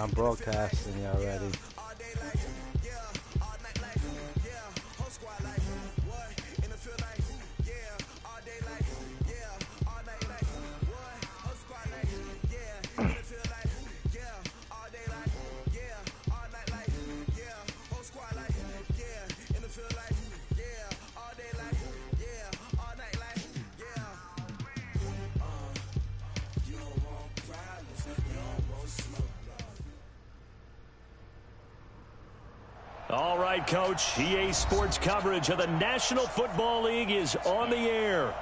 I'm broadcasting you already. All right, Coach. EA Sports coverage of the National Football League is on the air.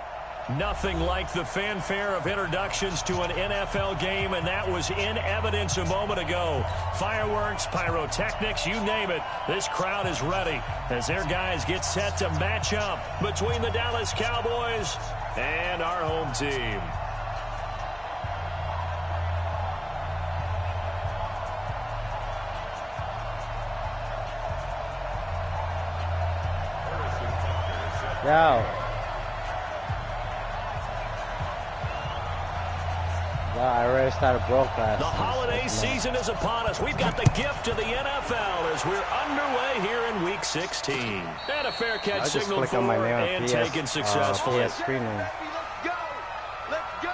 Nothing like the fanfare of introductions to an NFL game, and that was in evidence a moment ago. Fireworks, pyrotechnics, you name it. This crowd is ready as their guys get set to match up between the Dallas Cowboys and our home team. Yo. I already started broadcasting. The holiday season is upon us. We've got the gift of the NFL as we're underway here in Week 16. And a fair catch signal for and taken successfully. PS screening. Let's go! Let's go!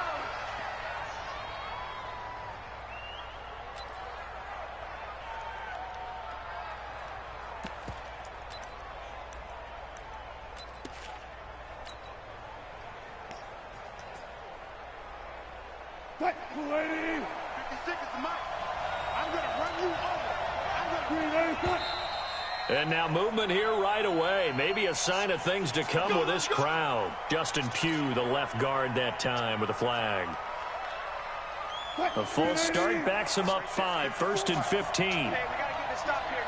Lady. 56 is the mic. I'm going to run you over. I'm going to And now movement here right away. Maybe a sign of things to come with this crowd. Justin Pugh, the left guard that time with a flag. A full start backs him up 5, 1st and 15. Hey, we got to get this stop here,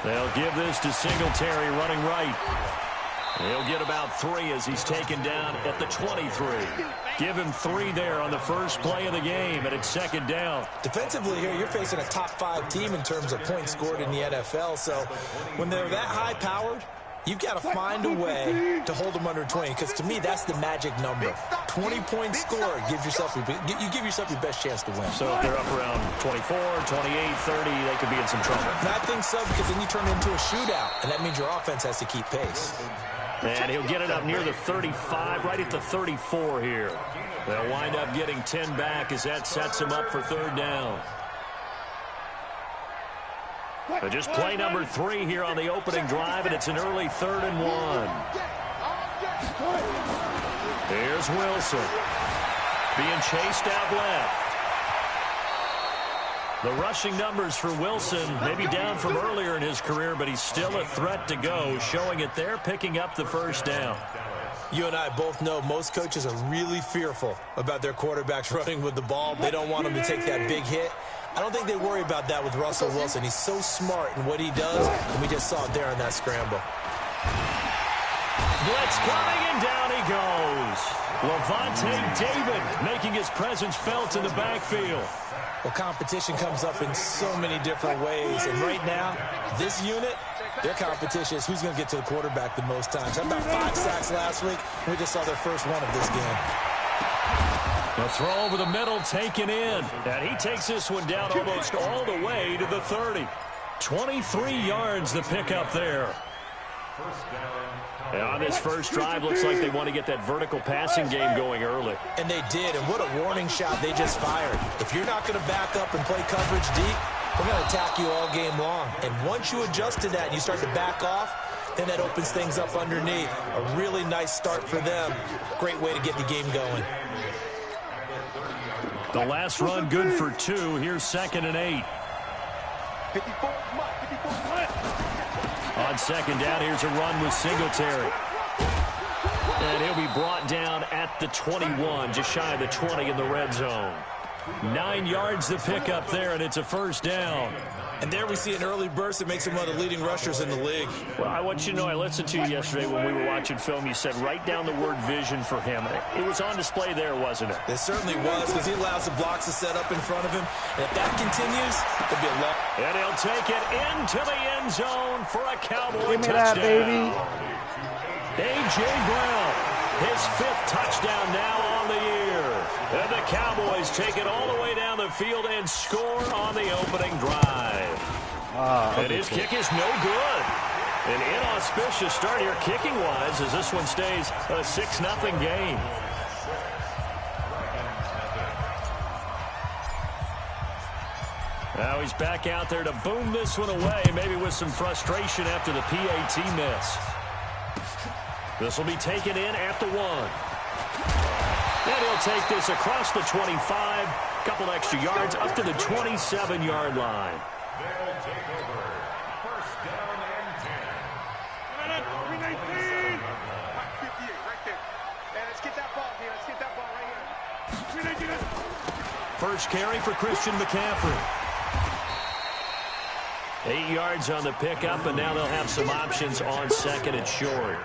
D. They'll give this to Singletary running right. He'll get about 3 as he's taken down at the 23. Give him 3 there on the first play of the game, and it's 2nd down. Defensively here, you're facing a top 5 team in terms of points scored in the NFL. So when they're that high-powered, you've got to find a way to hold them under 20. Because to me, that's the magic number. 20 points scored gives yourself you give yourself your best chance to win. So if they're up around 24, 28, 30, they could be in some trouble. And I think so, because then you turn it into a shootout, and that means your offense has to keep pace. And he'll get it up near the 35, right at the 34 here. They'll wind up getting 10 back as that sets him up for 3rd down. But just play number 3 here on the opening drive, and it's an early 3rd and 1. Here's Wilson. Being chased out left. The rushing numbers for Wilson may be down from earlier in his career, but he's still a threat to go, showing it there, picking up the 1st down. You and I both know most coaches are really fearful about their quarterbacks running with the ball. They don't want them to take that big hit. I don't think they worry about that with Russell Wilson. He's so smart in what he does, and we just saw it there on that scramble. Blitz coming, and down he goes. Levante David making his presence felt in the backfield. Well, competition comes up in so many different ways, and right now, this unit, their competition is who's going to get to the quarterback the most times. Had about 5 sacks last week. We just saw their first one of this game. The throw over the middle taken in, and he takes this one down almost all the way to the 30. 23 yards the pickup there. And on this first drive, looks like they want to get that vertical passing game going early. And they did, and what a warning shot they just fired. If you're not going to back up and play coverage deep, we're going to attack you all game long. And once you adjust to that and you start to back off, then that opens things up underneath. A really nice start for them. Great way to get the game going. The last run good for 2. Here's 2nd and 8. 54 On 2nd down, here's a run with Singletary. And he'll be brought down at the 21, just shy of the 20 in the red zone. 9 yards the pickup there, and it's a 1st down. And there we see an early burst that makes him one of the leading rushers in the league. Well, I want you to know, I listened to you yesterday when we were watching film. You said write down the word vision for him. It was on display there, wasn't it? It certainly was, because he allows the blocks to set up in front of him. And if that continues, it'll be a long. And he'll take it into the end zone for a Cowboy Give me touchdown. that, baby. A.J. Brown, his 5th touchdown now on the year. And the Cowboys take it all the way down the field and score on the opening drive. And his kick is no good. An inauspicious start here kicking-wise as this one stays a 6-0 game. Now he's back out there to boom this one away, maybe with some frustration after the PAT miss. This will be taken in at the 1. And he'll take this across the 25, couple extra yards up to the 27-yard line. They'll take over. First down and 10. 319. 58 right there. And let's get that ball, man. Let's get that ball right here. First carry for Christian McCaffrey. 8 yards on the pickup, and now they'll have some options on second and short.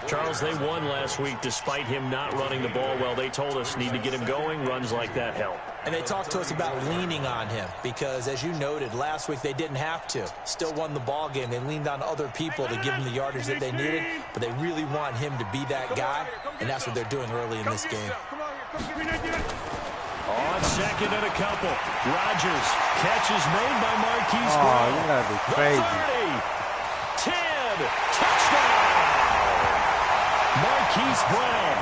Charles, they won last week despite him not running the ball well. They told us need to get him going. Runs like that help. And they talked to us about leaning on him because, as you noted, last week they didn't have to. Still won the ball game. They leaned on other people to give them the yardage that they needed, but they really want him to be that guy, and that's what they're doing early in this game. On second and a couple. Rodgers. Catch is made by Marquise Oh, Brown. you gotta be crazy. 30, 10, touchdown. Marquise Brown,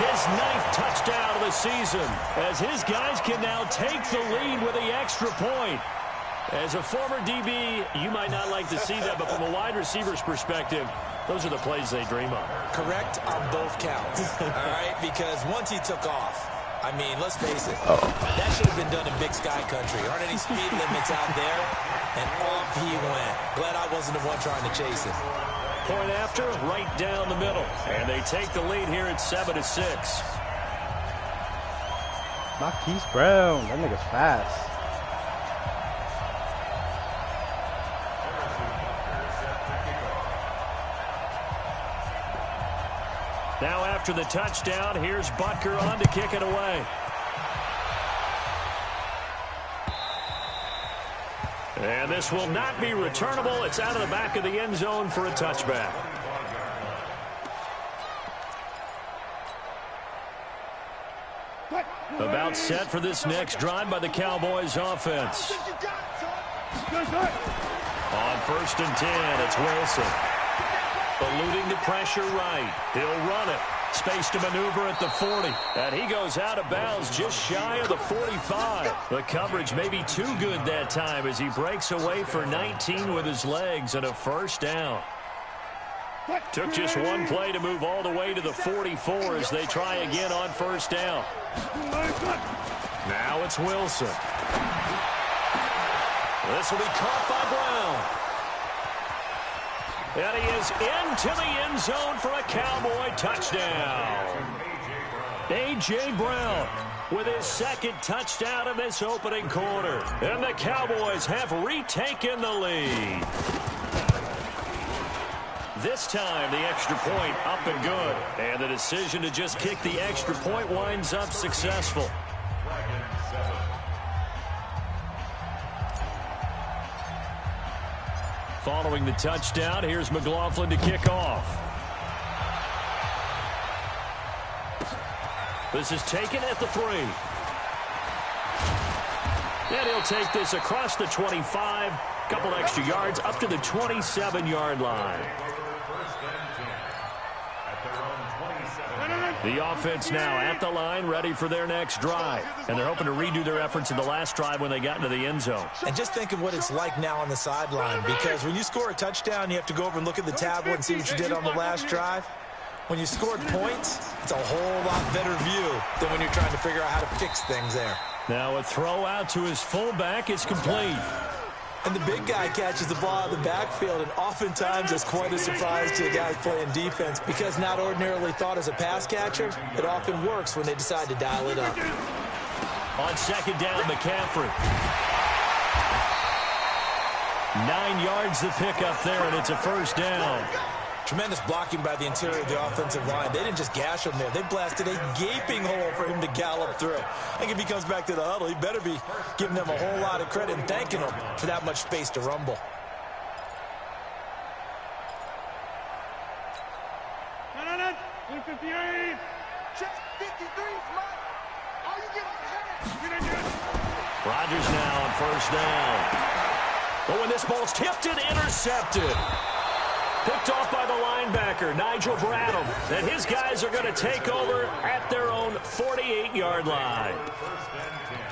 his 9th touchdown of the season, as his guys can now take the lead with the extra point. As a former DB, you might not like to see that, but from a wide receiver's perspective, those are the plays they dream of. Correct on both counts, all right? Because once he took off, I mean, let's face it, that should have been done in Big Sky country. Aren't any speed limits out there? And off he went. Glad I wasn't the one trying to chase him. Point after, right down the middle. And they take the lead here at 7-6. Marquise Brown, that nigga's fast. Now after the touchdown, here's Butker on to kick it away. And this will not be returnable. It's out of the back of the end zone for a touchback. About set for this next drive by the Cowboys offense. On 1st and 10, it's Wilson. Eluding the pressure right. He'll run it. Space to maneuver at the 40. And he goes out of bounds just shy of the 45. The coverage may be too good that time as he breaks away for 19 with his legs and a first down. Took just one play to move all the way to the 44 as they try again on first down. Now it's Wilson. This will be caught by Brown. And he is into the end zone for a Cowboy touchdown. A.J. Brown with his 2nd touchdown in this opening quarter. And the Cowboys have retaken the lead. This time, the extra point up and good. And the decision to just kick the extra point winds up successful. Following the touchdown, here's McLaughlin to kick off. This is taken at the 3. And he'll take this across the 25, couple extra yards up to the 27-yard line. The offense now at the line, ready for their next drive. And they're hoping to redo their efforts in the last drive when they got into the end zone. And just think of what it's like now on the sideline, because when you score a touchdown, you have to go over and look at the tablet and see what you did on the last drive. When you scored points, it's a whole lot better view than when you're trying to figure out how to fix things there. Now a throw out to his fullback is complete. And the big guy catches the ball out of the backfield, and oftentimes it's quite a surprise to the guys playing defense because not ordinarily thought as a pass catcher, it often works when they decide to dial it up. On second down, McCaffrey. 9 yards the pickup there, and it's a first down. Tremendous blocking by the interior of the offensive line. They didn't just gash him there. They blasted a gaping hole for him to gallop through. I think if he comes back to the huddle, he better be giving them a whole lot of credit and thanking them for that much space to rumble. Rodgers now on first down. Oh, and this ball's tipped and intercepted. Picked off by the linebacker, Nigel Bradham. And his guys are going to take over at their own 48-yard line.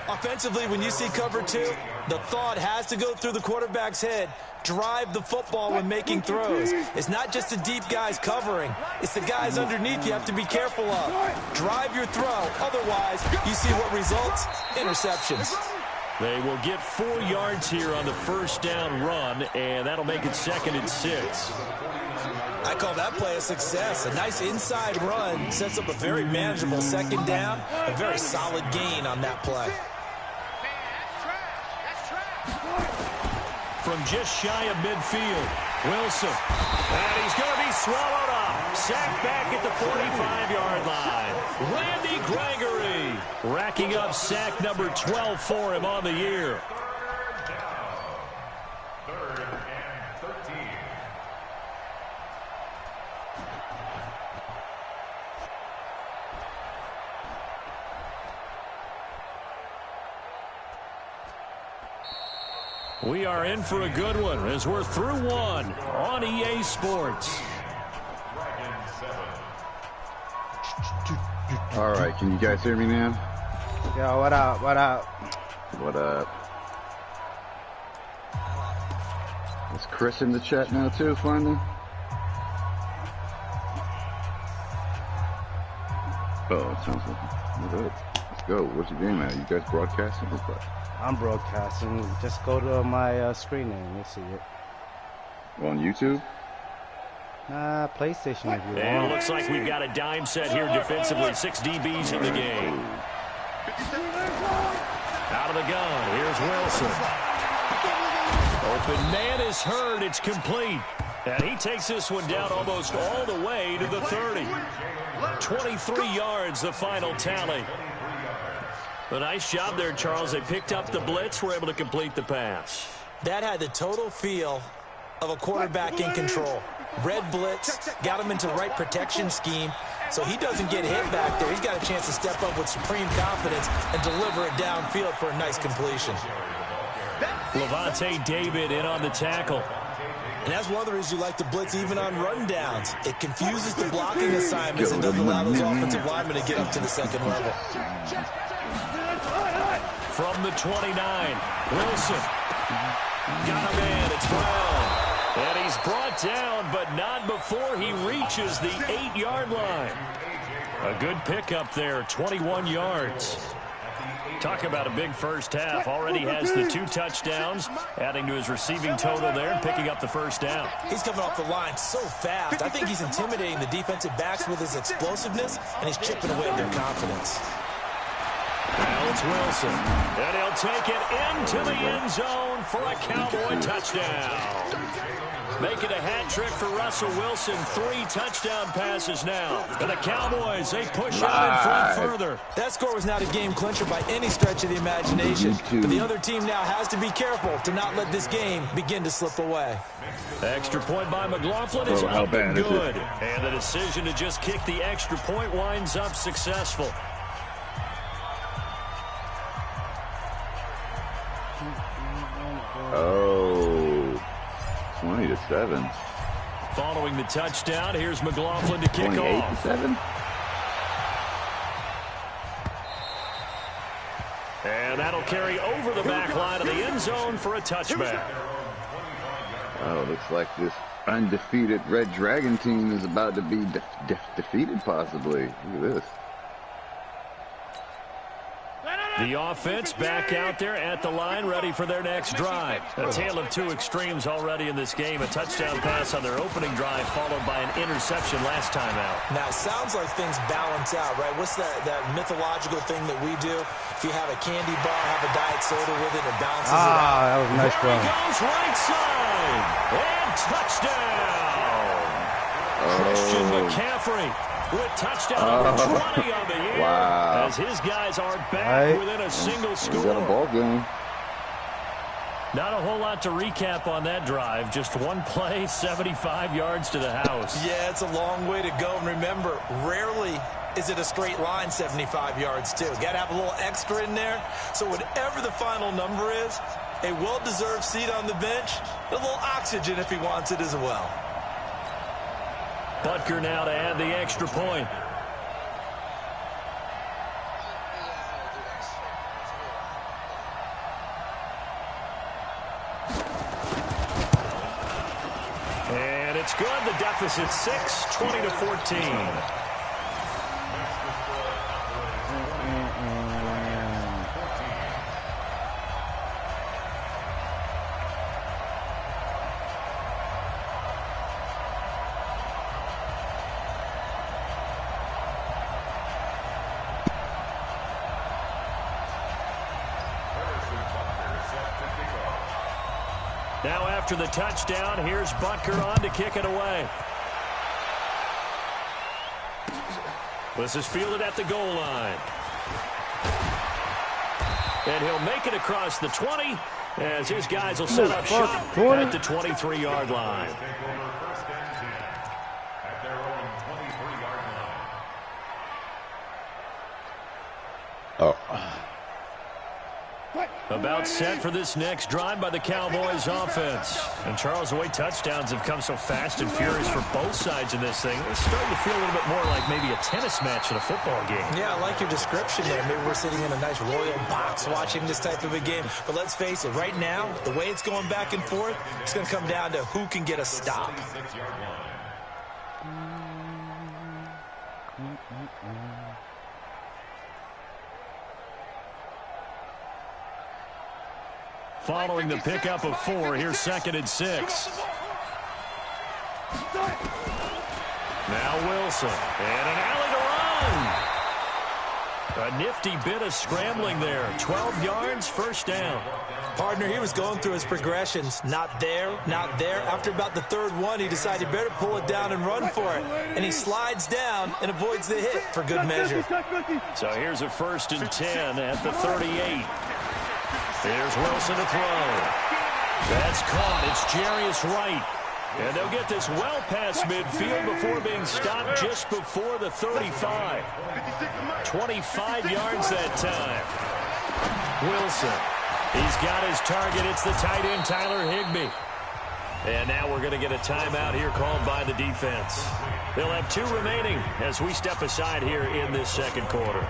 Offensively, when you see cover two, the thought has to go through the quarterback's head. Drive the football when making throws. It's not just the deep guys covering. It's the guys underneath you have to be careful of. Drive your throw. Otherwise, you see what results? Interceptions. They will get 4 yards here on the first down run, and that'll make it 2nd and 6. I call that play a success. A nice inside run sets up a very manageable 2nd down. A very solid gain on that play. From just shy of midfield, Wilson. And he's going to be swallowed up. Sacked back at the 45-yard line. Randy Gregory racking up sack number 12 for him on the year. We are in for a good one as we're through one on EA Sports. All right, can you guys hear me now? Yo, what up? What up? What up? Is Chris in the chat now too, finally? Oh, it sounds like good. Let's go. What's your game at? You guys broadcasting? I'm broadcasting. Just go to my screen name. You'll see it. On YouTube? Nah, PlayStation if you And it want. looks like we've got a dime set here defensively. 6 DBs in the game. Out of the gun. Here's Wilson. Open man is heard. It's complete. And he takes this one down almost all the way to the 30. 23 yards, the final tally. A nice job there, Charles. They picked up the blitz, were able to complete the pass. That had the total feel of a quarterback in control. Red blitz, got him into the right protection scheme, so he doesn't get hit back there. He's got a chance to step up with supreme confidence and deliver it downfield for a nice completion. Levante David in on the tackle. And that's one of the reasons you like to blitz even on rundowns. It confuses the blocking assignments and doesn't allow those offensive linemen to get up to the second level. From the 29, Wilson. Got a man, it's Brown. And he's brought down, but not before he reaches the 8-yard line. A good pickup there, 21 yards. Talk about a big first half. Already has the 2 touchdowns, adding to his receiving total there and picking up the first down. He's coming off the line so fast. I think he's intimidating the defensive backs with his explosiveness, and he's chipping away at their confidence. Now it's Wilson, and he'll take it into the end zone for a Cowboy touchdown. Making a hat trick for Russell Wilson. 3 touchdown passes now. And the Cowboys, they push out in front further. That score was not a game clincher by any stretch of the imagination. But the other team now has to be careful to not let this game begin to slip away. Extra point by McLaughlin is up and good. And the decision to just kick the extra point winds up successful. Oh, 20-7. Following the touchdown, here's McLaughlin to kick off. 28-7. And that'll carry over the back line of the end zone for a touchback. Oh, looks like this undefeated Red Dragon team is about to be defeated, possibly. Look at this. The offense back out there at the line, ready for their next drive. A tale of 2 extremes already in this game. A touchdown pass on their opening drive, followed by an interception last time out. Now, it sounds like things balance out, right? What's that mythological thing that we do? If you have a candy bar, have a diet soda with it, it balances it out. That was a nice There run. he goes, right side. And touchdown. Christian McCaffrey with touchdown number 20 on the year. Wow. As his guys are back within a single We score. got a ball game. Not a whole lot to recap on that drive. Just one play, 75 yards to the house. Yeah, it's a long way to go. And remember, rarely is it a straight line 75 yards, too. Got to have a little extra in there. So whatever the final number is, a well-deserved seat on the bench, a little oxygen if he wants it as well. Butker now to add the extra point. And it's good. The deficit 6, 20-14. Now after the touchdown, here's Butker on to kick it away. This is fielded at the goal line. And he'll make it across the 20 as his guys will set up shop at the 23-yard line. Oh. About set for this next drive by the Cowboys offense. And Charles, the way touchdowns have come so fast and furious for both sides in this thing, it's starting to feel a little bit more like maybe a tennis match in a football game. Yeah, I like your description there. Maybe we're sitting in a nice royal box watching this type of a game. But let's face it, right now, the way it's going back and forth, it's going to come down to who can get a stop. Following the pickup of 4, here's 2nd and 6. Now Wilson, and an alley to run. A nifty bit of scrambling there. 12 yards, first down. Partner, he was going through his progressions. Not there, not there. After about the third one, he decided better pull it down and run for it. And he slides down and avoids the hit for good measure. So here's a 1st and 10 at the 38. Here's Wilson to throw. That's caught. It's Jarius Wright. And they'll get this well past midfield before being stopped just before the 35. 25 yards that time. Wilson. He's got his target. It's the tight end, Tyler Higbee. And now we're going to get a timeout here called by the defense. They'll have 2 remaining as we step aside here in this second quarter.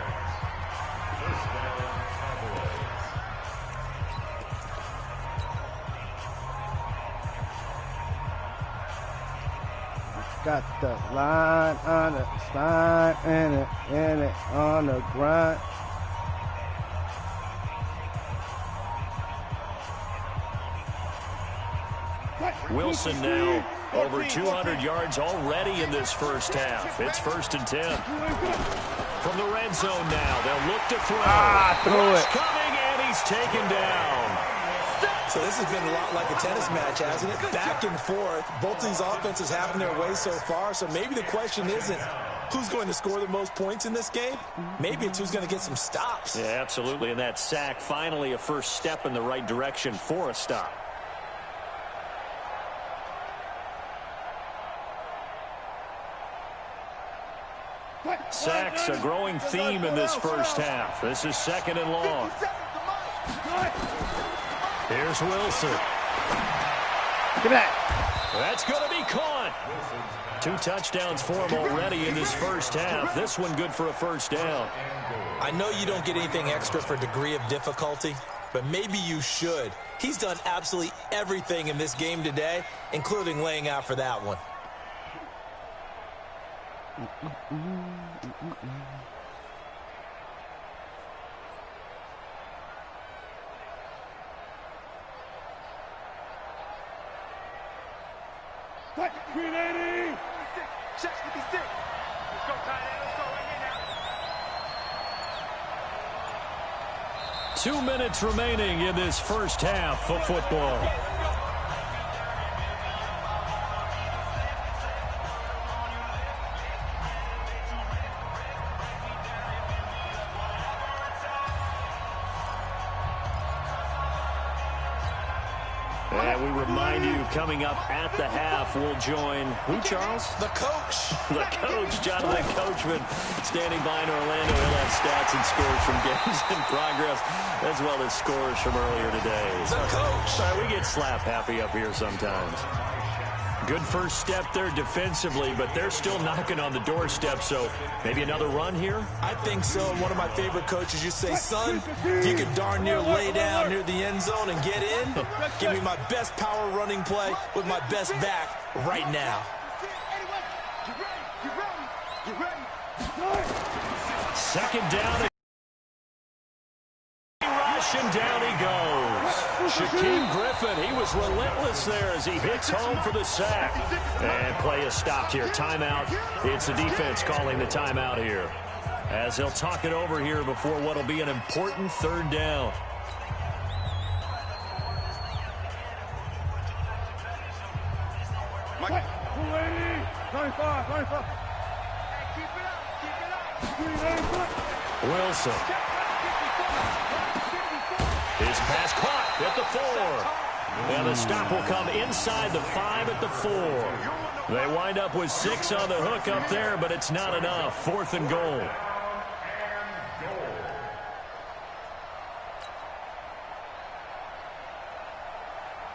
Got the line on the slide and it on the grind. Wilson now over 200 yards already in this first half. It's 1st and 10. From the red zone now, they'll look to throw. Throw it. Coming, and he's taken down. So this has been a lot like a tennis match, hasn't it? Back and forth. Both these offenses having their way so far. So maybe the question isn't who's going to score the most points in this game. Maybe it's who's going to get some stops. Yeah, absolutely. And that sack, finally a first step in the right direction for a stop. Sacks, a growing theme in this first half. This is 2nd and long. Here's Wilson. Give me that. That's going to be caught. 2 touchdowns for him already in this first half. This one good for a first down. I know you don't get anything extra for degree of difficulty, but maybe you should. He's done absolutely everything in this game today, including laying out for that one. Green 80. Check 56. Let's go, tight end. Let's go right here now. 2 minutes remaining in this first half of football. And we remind you, coming up at the half, we'll join who, Charles? The coach. The coach, Jonathan Coachman, standing by in Orlando. He'll have stats and scores from games in progress, as well as scores from earlier today. The coach. Sorry, we get slap happy up here sometimes. Good first step there defensively, but they're still knocking on the doorstep, so maybe another run here? I think so. One of my favorite coaches, you say, son, if you could darn near lay down near the end zone and get in, give me my best power running play with my best back right now. Second down. And down he goes. Shaquem Griffin, he was relentless there as he hits home for the sack. And play is stopped here. Timeout. It's the defense calling the timeout here, as they'll talk it over here before what will be an important third down. Mike. 25. Keep it up. Wilson. His pass caught at the 4. And the stop will come inside the 5 at the 4. They wind up with 6 on the hook up there, but it's not enough. 4th and goal.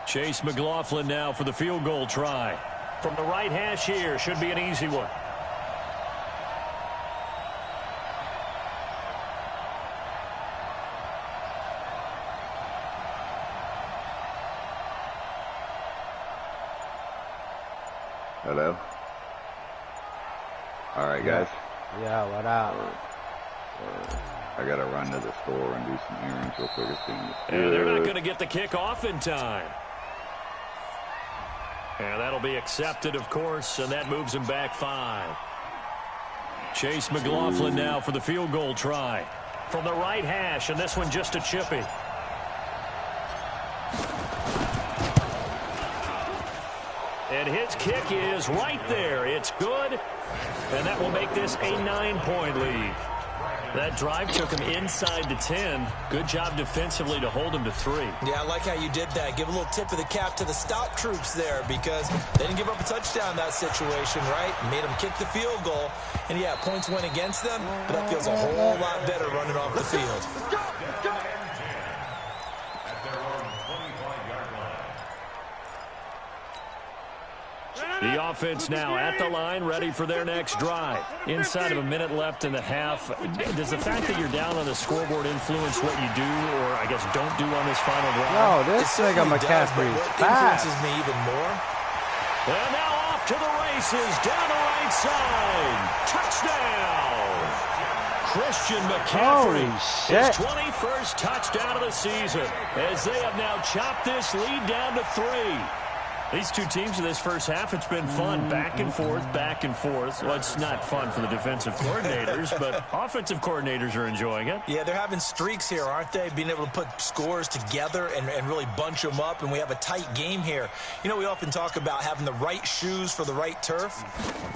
Chase McLaughlin now for the field goal try. From the right hash here, should be an easy one. Hello? All right, guys. Yeah, what up? I got to run to the store and do some errands real quick. And they're not going to get the kick off in time. And that'll be accepted, of course, and that moves him back 5. Chase McLaughlin now for the field goal try. From the right hash, and this one just a chippy. And his kick is right there. It's good, and that will make this a 9-point lead. That drive took him inside the 10. Good job defensively to hold him to 3. Yeah, I like how you did that. Give a little tip of the cap to the stop troops there, because they didn't give up a touchdown in that situation, right? Made them kick the field goal. And, yeah, points went against them, but that feels a whole lot better running off the field. The offense now at the line, ready for their next drive. Inside of a minute left in the half. Does the fact that you're down on the scoreboard influence what you do, or I guess don't do on this final drive? No, this nigga McCaffrey is fast. Influences me even more. And now off to the races, down the right side. Touchdown! Christian McCaffrey, his 21st touchdown of the season, as they have now chopped this lead down to 3. These two teams in this first half, it's been fun. Back and forth, back and forth. Well, it's not fun for the defensive coordinators, but offensive coordinators are enjoying it. Yeah, they're having streaks here, aren't they? Being able to put scores together and really bunch them up, and we have a tight game here. You know, we often talk about having the right shoes for the right turf.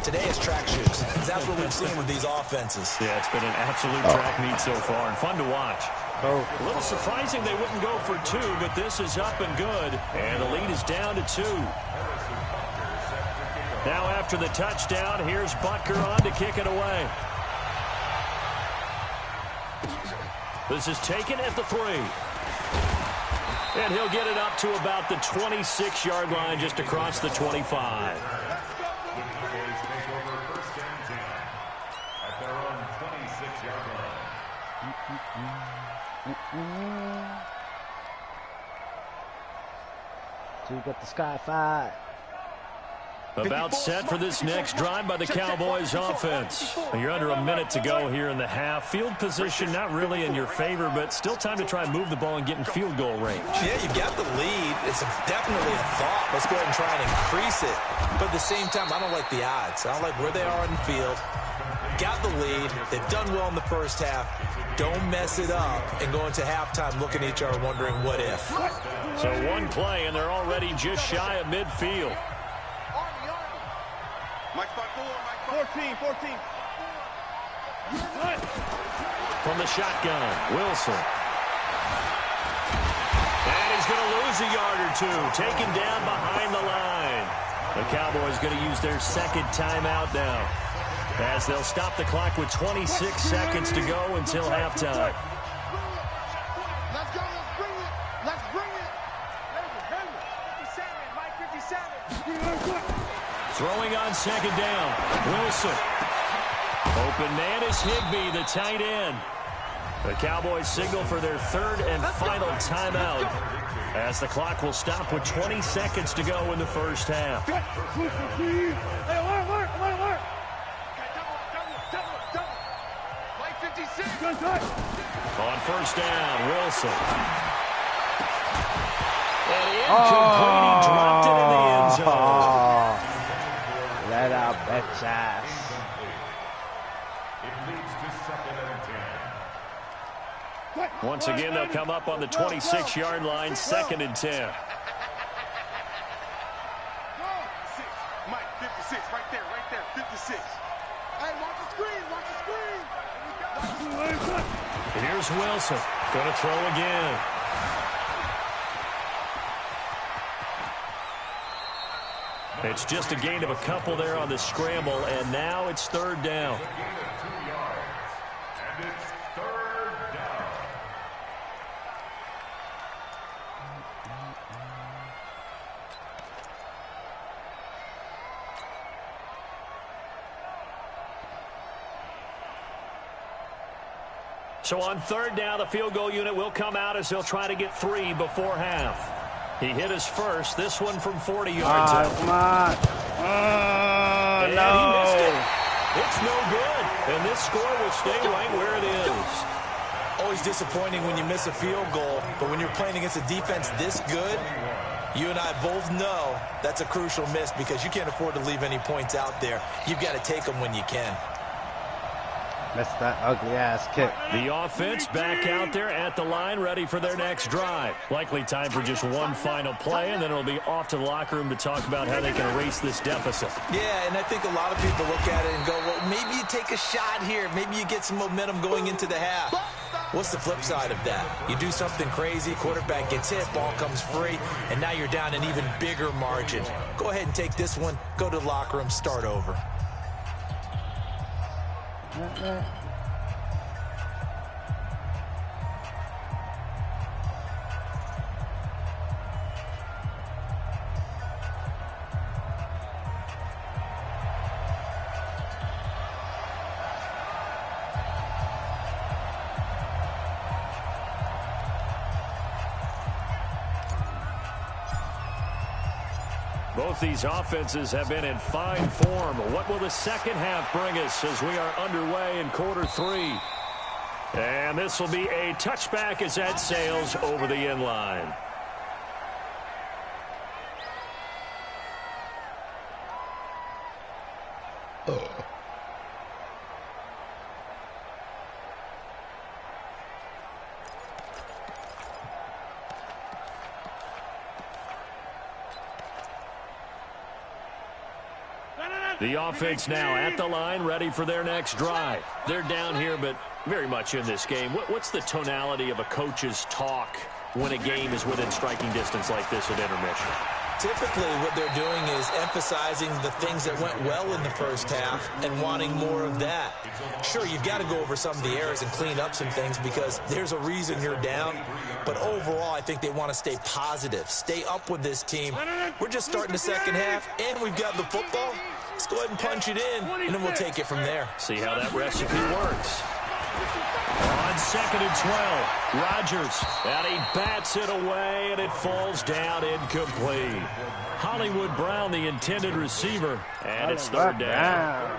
Today is track shoes. That's what we've seen with these offenses. Yeah, it's been an absolute track meet so far, and fun to watch. A little surprising they wouldn't go for 2, but this is up and good. And the lead is down to 2. Now after the touchdown, here's Butker on to kick it away. This is taken at the 3. And he'll get it up to about the 26-yard line, just across the 25. So you got the Sky 5. About set for this next drive by the Cowboys offense. You're under a minute to go here in the half. Field position not really in your favor, but still time to try and move the ball and get in field goal range. Yeah, you got the lead. It's definitely a thought. Let's go ahead and try and increase it. But at the same time, I don't like the odds. I don't like where they are in the field. Got the lead. They've done well in the first half. Don't mess it up and go into halftime looking at each other wondering what if. So one play, and they're already just shy of midfield. Mike 5-4, Mike 14. From the shotgun, Wilson. And he's going to lose lose a yard or two. Taken down behind the line. The Cowboys going to use their second timeout now, as they'll stop the clock with 26 seconds to go until halftime. Let's go. Let's bring it. Let's bring it. 57, Mike 57. Throwing on second down. Wilson. Open man is Higbee, the tight end. The Cowboys signal for their third and final timeout, as the clock will stop with 20 seconds to go in the first half. On first down, Wilson. And incomplete, he dropped it in the end zone. Let out bitch ass. It leads to second and 10. Once again, they'll come up on the 26-yard line, second and 10. Mike 56, right there, 56. Hey, watch the screen, watch the screen. Here's Wilson, going to throw again. It's just a gain of a couple there on the scramble, and now it's third down. And it's third down. So on third down, the field goal unit will come out as they'll try to get 3 before half. He hit his first, this one from 40 yards out. Come on. And No. he missed it. It's no good. And this score will stay right where it is. Always disappointing when you miss a field goal, but when you're playing against a defense this good, you and I both know that's a crucial miss because you can't afford to leave any points out there. You've got to take them when you can. Missed that ugly-ass kick. The offense back out there at the line, ready for their next drive. Likely time for just one final play, and then it'll be off to the locker room to talk about how they can erase this deficit. Yeah, and I think a lot of people look at it and go, well, maybe you take a shot here. Maybe you get some momentum going into the half. What's the flip side of that? You do something crazy, quarterback gets hit, ball comes free, and now you're down an even bigger margin. Go ahead and take this one, go to the locker room, start over. Both these offenses have been in fine form. What will the second half bring us as we are underway in quarter 3? And this will be a touchback as that sails over the end line. The offense now at the line, ready for their next drive. They're down here, but very much in this game. What's the tonality of a coach's talk when a game is within striking distance like this at intermission? Typically, what they're doing is emphasizing the things that went well in the first half and wanting more of that. Sure, you've got to go over some of the errors and clean up some things because there's a reason you're down. But overall, I think they want to stay positive, stay up with this team. We're just starting the second half, and we've got the football. Let's go ahead and punch it in, and then we'll take it from there. See how that recipe works. On second and 12, Rodgers, and he bats it away, and it falls down incomplete. Hollywood Brown, the intended receiver, and it's third down.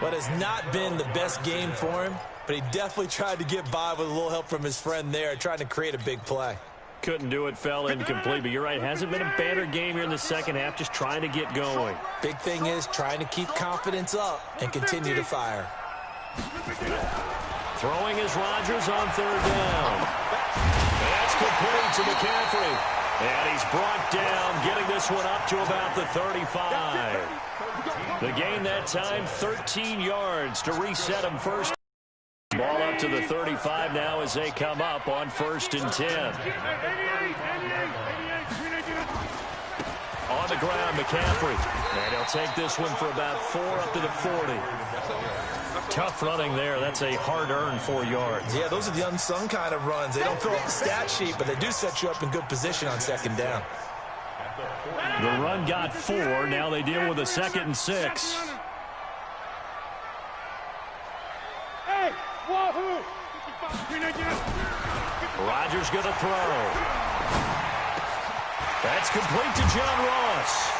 What has not been the best game for him, but he definitely tried to get by with a little help from his friend there, trying to create a big play. Couldn't do it, fell incomplete, but you're right. Hasn't been a banner game here in the second half, just trying to get going. Big thing is trying to keep confidence up and continue to fire. Throwing is Rodgers on third down. That's complete to McCaffrey. And he's brought down, getting this one up to about the 35. The gain that time, 13 yards to reset him first. Ball up to the 35 now as they come up on first and 10. On the ground, McCaffrey. And he'll take this one for about 4 up to the 40. Tough running there. That's a hard-earned 4 yards. Yeah, those are the unsung kind of runs. They don't fill up the stat sheet, but they do set you up in good position on second down. The run got 4. Now they deal with a 2nd and 6. Rodgers going to throw. That's complete to John Ross.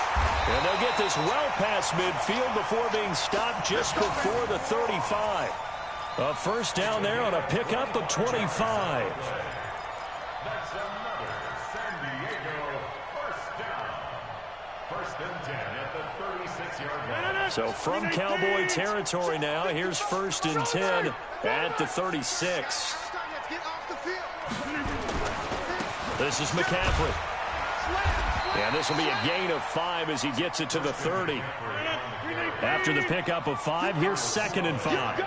And they'll get this well past midfield before being stopped just before the 35. A first down there on a pickup of 25. That's another San Diego first down. First and 10 at the 36-yard line. So from Cowboy territory now, here's 1st and 10 at the 36. This is McCaffrey. And this will be a gain of 5 as he gets it to the 30. After the pickup of 5, here's 2nd and 5.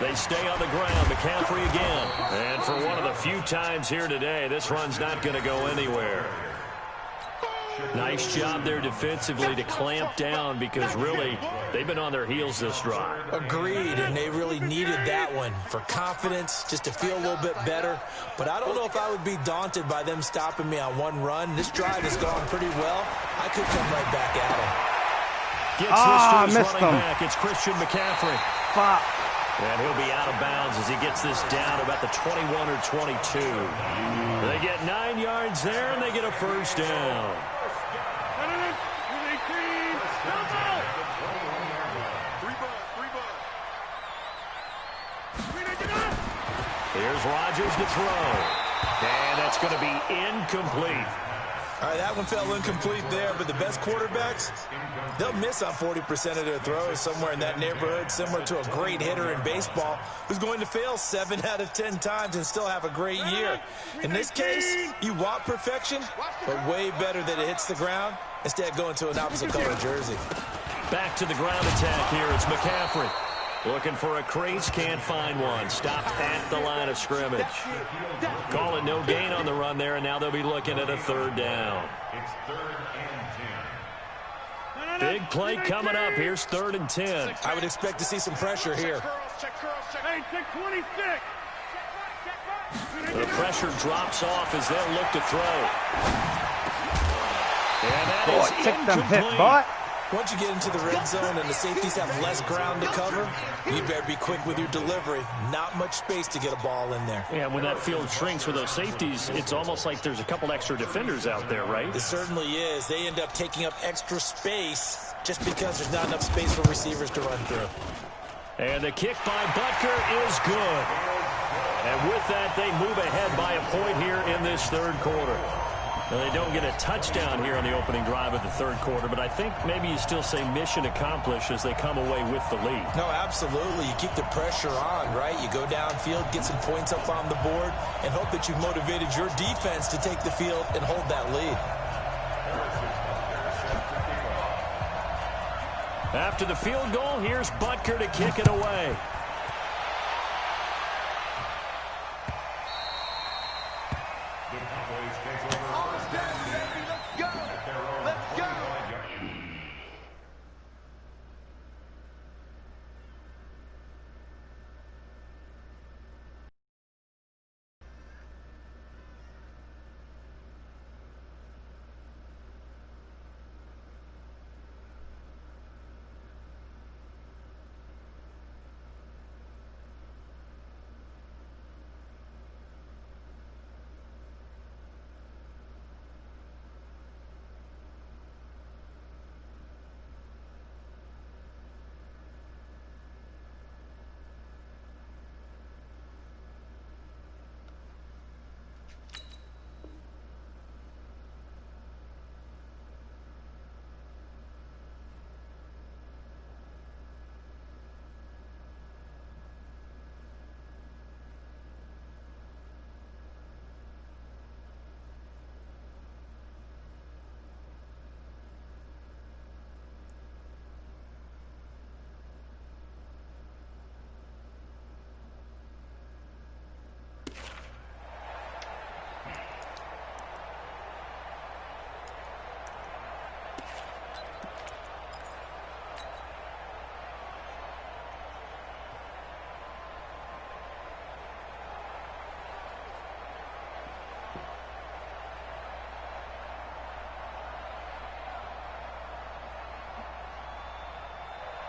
They stay on the ground. McCaffrey again. And for one of the few times here today, this run's not going to go anywhere. Nice job there defensively to clamp down because really they've been on their heels this drive. Agreed, and they really needed that one for confidence, just to feel a little bit better. But I don't know if I would be daunted by them stopping me on one run. This drive has gone pretty well. I could come right back at him. Gets this to his running back. It's Christian McCaffrey. Fuck. And he'll be out of bounds as he gets this down about the 21 or 22. They get 9 yards there, and they get a first down. Here's Rodgers to throw. And that's going to be incomplete. All right, that one fell incomplete there, but the best quarterbacks, they'll miss on 40% of their throws, somewhere in that neighborhood, similar to a great hitter in baseball who's going to fail 7 out of 10 times and still have a great year. In this case, you want perfection, but way better that it hits the ground instead of going to an opposite color jersey. Back to the ground attack here. It's McCaffrey. Looking for a crease, can't find one. Stopped at the line of scrimmage. Call it no gain on the run there, and now they'll be looking at a 3rd down. It's 3rd and 10. Big play coming up. Here's 3rd and 10. I would expect to see some pressure here. Hey, check 26. The pressure drops off as they'll look to throw. And that is incomplete. Once you get into the red zone and the safeties have less ground to cover, you better be quick with your delivery. Not much space to get a ball in there. Yeah, when that field shrinks with those safeties, it's almost like there's a couple extra defenders out there, right? It certainly is. They end up taking up extra space just because there's not enough space for receivers to run through. And the kick by Butker is good. And with that, they move ahead by a point here in this 3rd quarter. Now, they don't get a touchdown here on the opening drive of the 3rd quarter, but I think maybe you still say mission accomplished as they come away with the lead. No, absolutely. You keep the pressure on, right? You go downfield, get some points up on the board, and hope that you've motivated your defense to take the field and hold that lead. After the field goal, here's Butker to kick it away.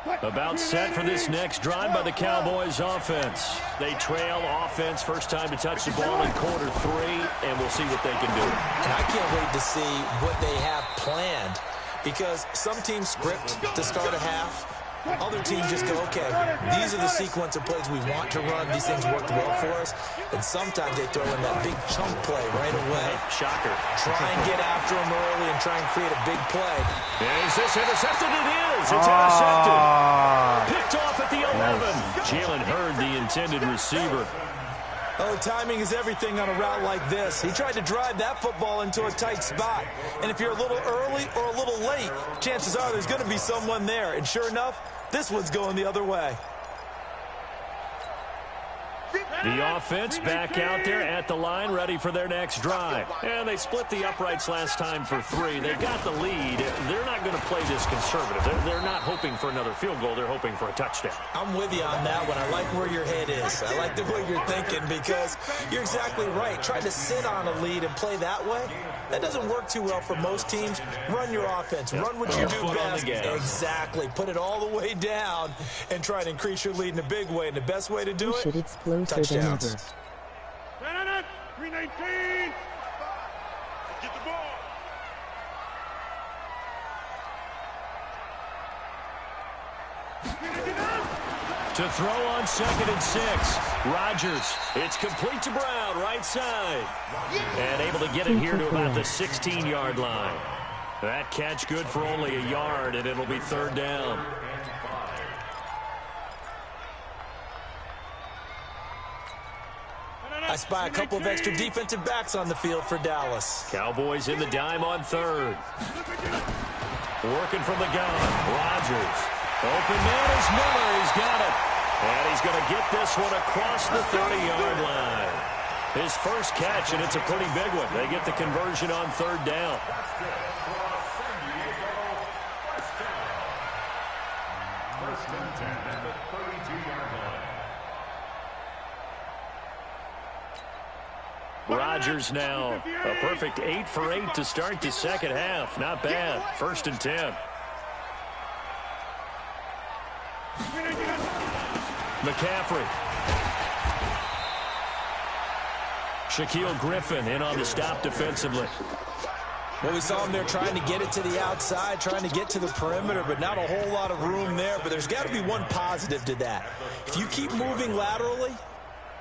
About set for this next drive by the Cowboys offense. They trail offense, first time to touch the ball in quarter 3, and we'll see what they can do. And I can't wait to see what they have planned, because some teams script to start a half. Other teams just go, okay, these are the sequence of plays we want to run. These things worked well for us. And sometimes they throw in that big chunk play right away. Shocker. Try and get after them early and try and create a big play. Is this intercepted? It is. It's intercepted. Picked off at the 11. Jalen Hurd, the intended receiver. Oh, timing is everything on a route like this. He tried to drive that football into a tight spot. And if you're a little early or a little late, chances are there's going to be someone there. And sure enough, this one's going the other way. The offense back out there at the line, ready for their next drive. And they split the uprights last time for 3. They got the lead. They're not going to play this conservative. They're not hoping for another field goal. They're hoping for a touchdown. I'm with you on that one. I like where your head is. I like the way you're thinking, because you're exactly right. Trying to sit on a lead and play that way, that doesn't work too well for most teams. Run your offense. Run what you do best. Exactly. Put it all the way down and try to increase your lead in a big way. And the best way to do it, touchdowns. 319. Get the ball. To throw on 2nd and 6. Rodgers. It's complete to Brown, right side. And able to get it here to about the 16-yard line. That catch good for only a yard, and it'll be 3rd down. I spy a couple of extra defensive backs on the field for Dallas. Cowboys in the dime on 3rd. Working from the gun. Rodgers. Open man is Miller. He's got it. And he's going to get this one across the 30-yard line. His first catch, and it's a pretty big one. They get the conversion on 3rd down. First and 10 at the 32-yard line. Rodgers now a perfect 8 for 8 to start the second half. Not bad. 1st and 10. McCaffrey. Shaquille Griffin in on the stop defensively. Well, we saw him there trying to get it to the outside, trying to get to the perimeter, but not a whole lot of room there. But there's got to be one positive to that. If you keep moving laterally,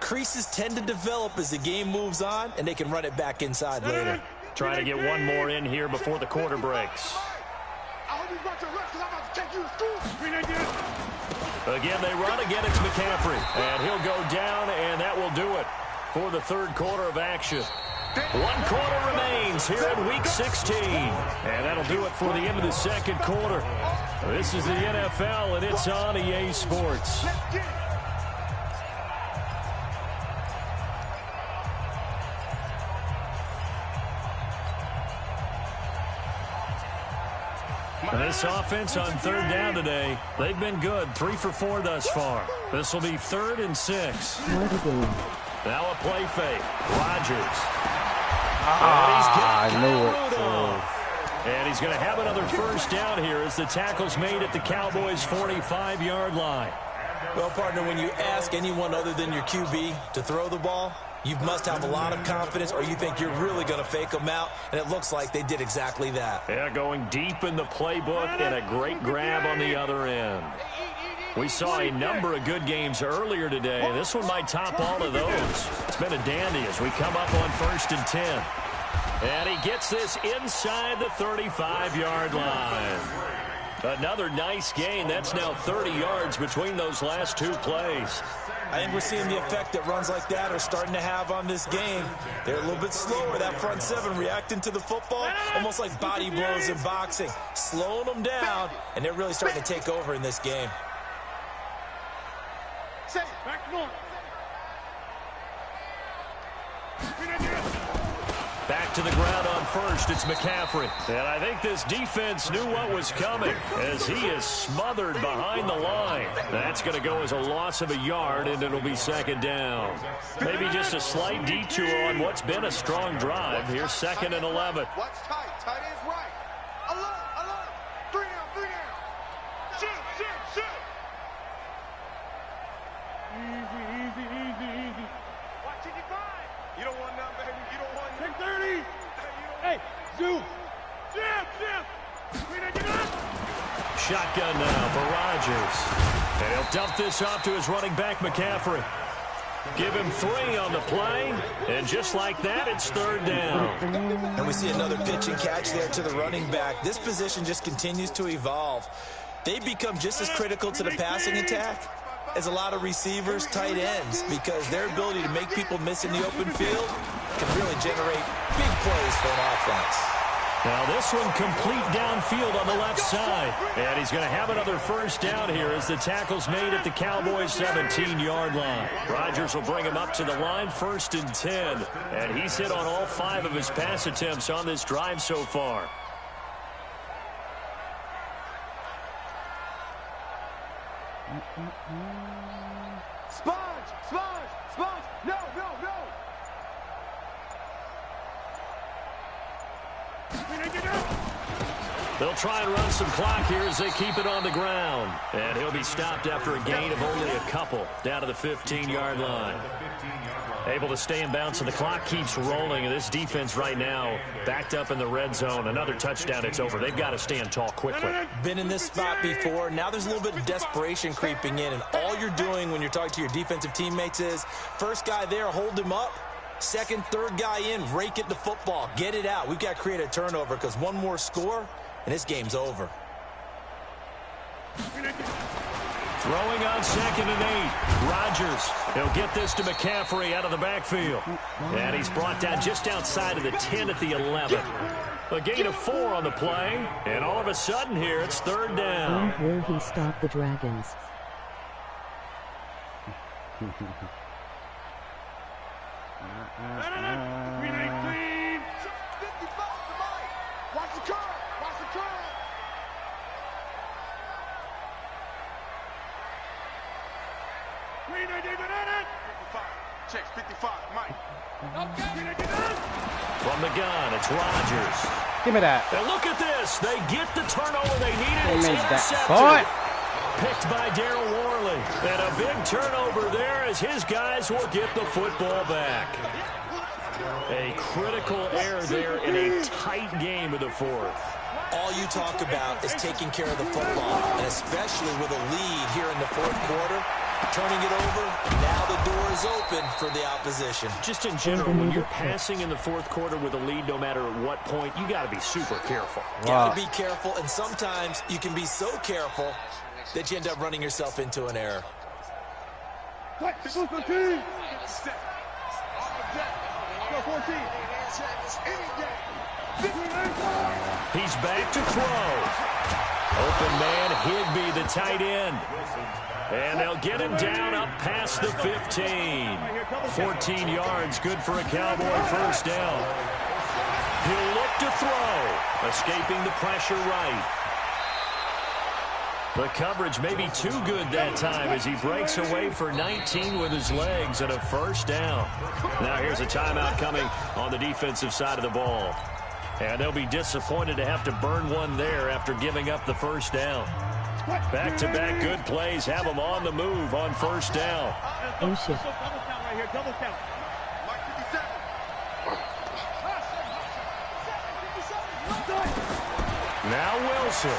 creases tend to develop as the game moves on, and they can run it back inside later. Trying to get one more in here before the quarter breaks. Again, they run. Again, it's McCaffrey. And he'll go down, and that will do it for the 3rd quarter of action. 1 quarter remains here in Week 16. And that'll do it for the end of the 2nd quarter. This is the NFL, and it's on EA Sports. This offense on 3rd down today, they've been good. 3 for 4 thus far. This will be 3rd and 6. Now a play fake. Rodgers. I knew it. And he's going to have another first down here as the tackle's made at the Cowboys' 45-yard line. Well, partner, when you ask anyone other than your QB to throw the ball, you must have a lot of confidence, or you think you're really going to fake them out, and it looks like they did exactly that. Yeah, going deep in the playbook and a great grab on the other end. We saw a number of good games earlier today. This one might top all of those. It's been a dandy as we come up on 1st and 10. And he gets this inside the 35-yard line. Another nice gain. That's now 30 yards between those last 2 plays. I think we're seeing the effect that runs like that are starting to have on this game. They're a little bit slower, that front 7, reacting to the football, almost like body blows in boxing, slowing them down, and they're really starting to take over in this game. Back to the ground on 1st. It's McCaffrey. And I think this defense knew what was coming as he is smothered behind the line. That's going to go as a loss of a yard, and it'll be 2nd down. Maybe just a slight detour on what's been a strong drive. Here's 2nd and 11. Watch tight. Tight is right. Alone. 3 down. Shoot. shotgun now for Rodgers. And he'll dump this off to his running back, McCaffrey. Give him 3 on the play, and just like that, it's 3rd down. And we see another pitch and catch there to the running back. This position just continues to evolve. They become just as critical to the passing attack as a lot of receivers, tight ends, because their ability to make people miss in the open field can really generate big plays for an offense. Now this one complete downfield on the left side. And he's going to have another 1st down here as the tackle's made at the Cowboys' 17-yard line. Rodgers will bring him up to the line, 1st and 10. And he's hit on all 5 of his pass attempts on this drive so far. Sponge! Sponge! Sponge! No, no, no! They'll try and run some clock here as they keep it on the ground. And he'll be stopped after a gain of only a couple, down to the 15-yard line. Able to stay in bounds, and the clock keeps rolling. And this defense right now backed up in the red zone. Another touchdown, it's over. They've got to stand tall quickly. Been in this spot before. Now there's a little bit of desperation creeping in. And all you're doing when you're talking to your defensive teammates is, first guy there, hold him up. Second, third guy in, rake it the football. Get it out. We've got to create a turnover because one more score, and this game's over. Throwing on 2nd and 8. Rodgers, he'll get this to McCaffrey out of the backfield. And he's brought down just outside of the 10 at the 11. A gain of 4 on the play. And all of a sudden here, it's 3rd down. When will he stop the Dragons? Green 18! 55 to Mike! Watch the curve! Watch the curve! Green 18 to 55. Checks 55, Mike. Green 18 From the gun, it's Rodgers. Give me that. And look at this. They get the turnover they needed. It's They made that. intercepted. Boy. Picked by Darryl Worley. And a big turnover there as his guys will get the football back. A critical error there in a tight game of the 4th. All you talk about is taking care of the football, and especially with a lead here in the 4th quarter, turning it over, now the door is open for the opposition. Just in general, when you're passing in the 4th quarter with a lead, no matter at what point, you got to be super careful. Got to be careful, and sometimes you can be so careful that you end up running yourself into an error. He's back to throw. Open man, Higbee, the tight end. And they'll get him down up past the 15. 14 yards, good for a Cowboy 1st down. He'll look to throw, escaping the pressure right. The coverage may be too good that time as he breaks away for 19 with his legs and a 1st down. Now here's a timeout coming on the defensive side of the ball. And they'll be disappointed to have to burn one there after giving up the 1st down. Back-to-back good plays have them on the move on 1st down. Oh, shit. Double count. Now Wilson.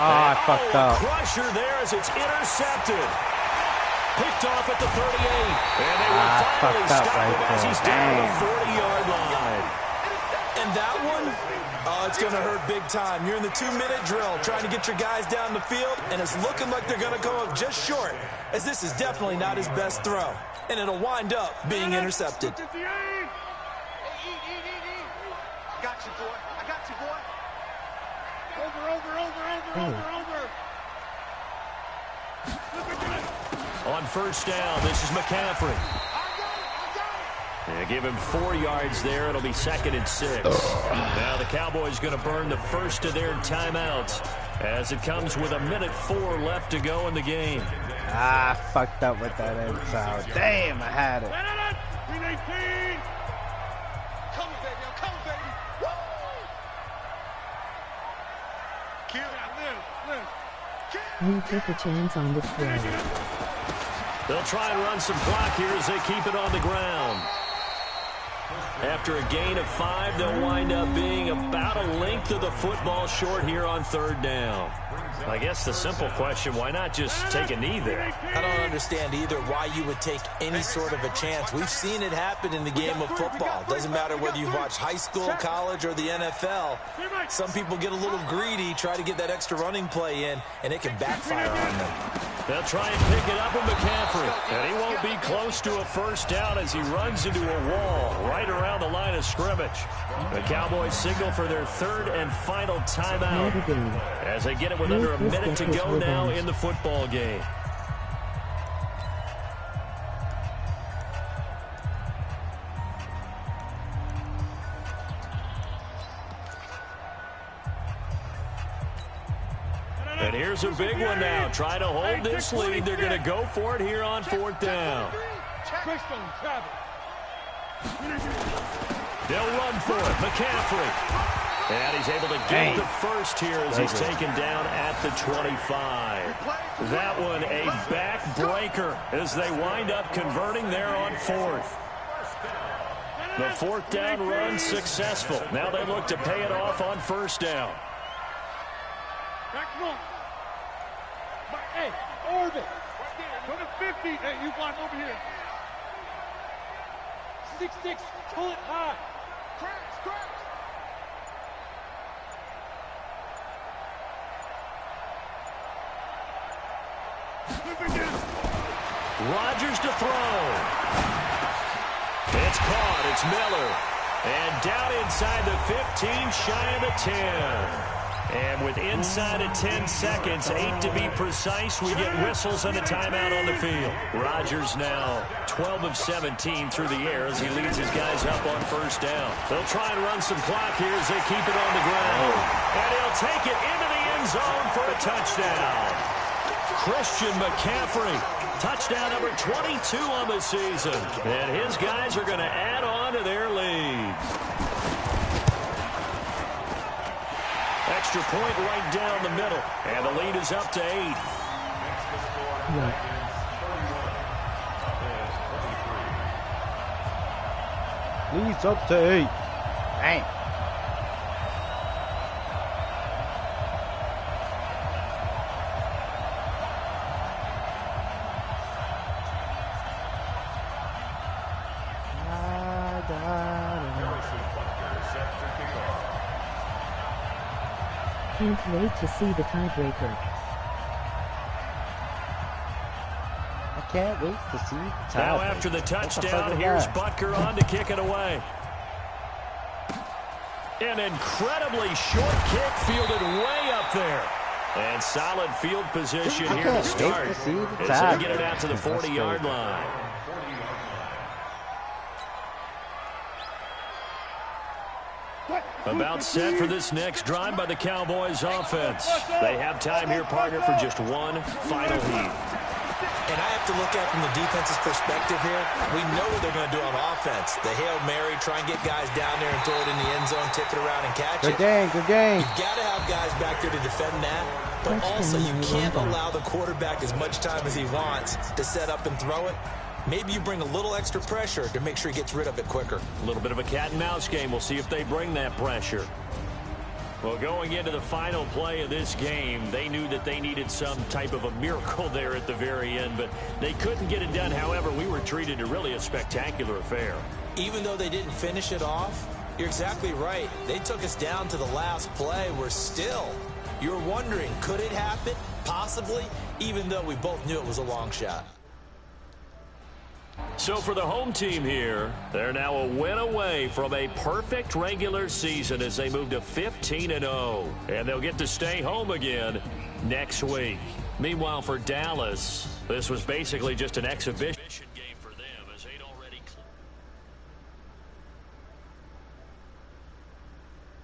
I fucked up. Crusher there as it's intercepted. Picked off at the 38. And they will finally stop him as he's down to the 40-yard line. And that one, it's going to hurt big time. You're in the 2-minute drill trying to get your guys down the field, and it's looking like they're going to come up just short, as this is definitely not his best throw. And it'll wind up being intercepted. I got you, boy. I got you, boy. Over. On 1st down, this is McCaffrey. They give him 4 yards there. It'll be 2nd and 6. Now the Cowboys going to burn the first of their timeouts as it comes with 1:04 left to go in the game. I fucked up with that inside. Damn, I had it. Green 18. Come, baby. I'm coming, baby. Woo! Kill that. Live. He took a chance on the throw. They'll try and run some clock here as they keep it on the ground. After a gain of 5, they'll wind up being about a length of the football short here on 3rd down. I guess the simple question, why not just take a knee there? I don't understand either why you would take any sort of a chance. We've seen it happen in the game of football. Doesn't matter whether you've watched high school, college, or the NFL. Some people get a little greedy, try to get that extra running play in, and it can backfire on them. They'll try and pick it up with McCaffrey. And he won't be close to a 1st down as he runs into a wall right around the line of scrimmage. The Cowboys signal for their 3rd and final timeout as they get it with under a minute to go now in the football game. And here's a big one now. Trying to hold this lead. They're going to go for it here on 4th down. They'll run for it. McCaffrey. And he's able to get the first here as he's taken down at the 25. That one a backbreaker as they wind up converting there on 4th. The 4th down run successful. Now they look to pay it off on 1st down. Hey, orbit. Go to 50. Hey, you want over here. 6-6. Pull it high. Crash. Rodgers to throw. It's caught. It's Miller. And down inside the 15, shy of the 10. And with inside of 10 seconds, 8 to be precise, we get whistles and a timeout on the field. Rodgers now 12 of 17 through the air as he leads his guys up on 1st down. They'll try and run some clock here as they keep it on the ground. And he'll take it into the end zone for a touchdown. Christian McCaffrey, touchdown number 22 on the season. And his guys are going to add on to their lead. Extra point right down the middle. And the lead is up to 8. Leads up to 8. Dang. Can't wait to see the tiebreaker. I can't wait to see the tiebreaker. Now after the touchdown, here's Butker on to kick it away. An incredibly short kick fielded way up there. And solid field position here to start as they get it out to the 40-yard line. About set for this next drive by the Cowboys offense. They have time here, partner, for just one final heave. And I have to look at from the defense's perspective here. We know what they're going to do on offense. The Hail Mary, try and get guys down there and throw it in the end zone, tip it around and catch it. Good game. You've got to have guys back there to defend that. But also, you can't allow the quarterback as much time as he wants to set up and throw it. Maybe you bring a little extra pressure to make sure he gets rid of it quicker. A little bit of a cat and mouse game. We'll see if they bring that pressure. Well, going into the final play of this game, they knew that they needed some type of a miracle there at the very end, but they couldn't get it done. However, we were treated to really a spectacular affair. Even though they didn't finish it off, you're exactly right. They took us down to the last play. We're still, you're wondering, could it happen? Possibly, even though we both knew it was a long shot. So for the home team here, they're now a win away from a perfect regular season as they move to 15-0. And they'll get to stay home again next week. Meanwhile, for Dallas, this was basically just an exhibition.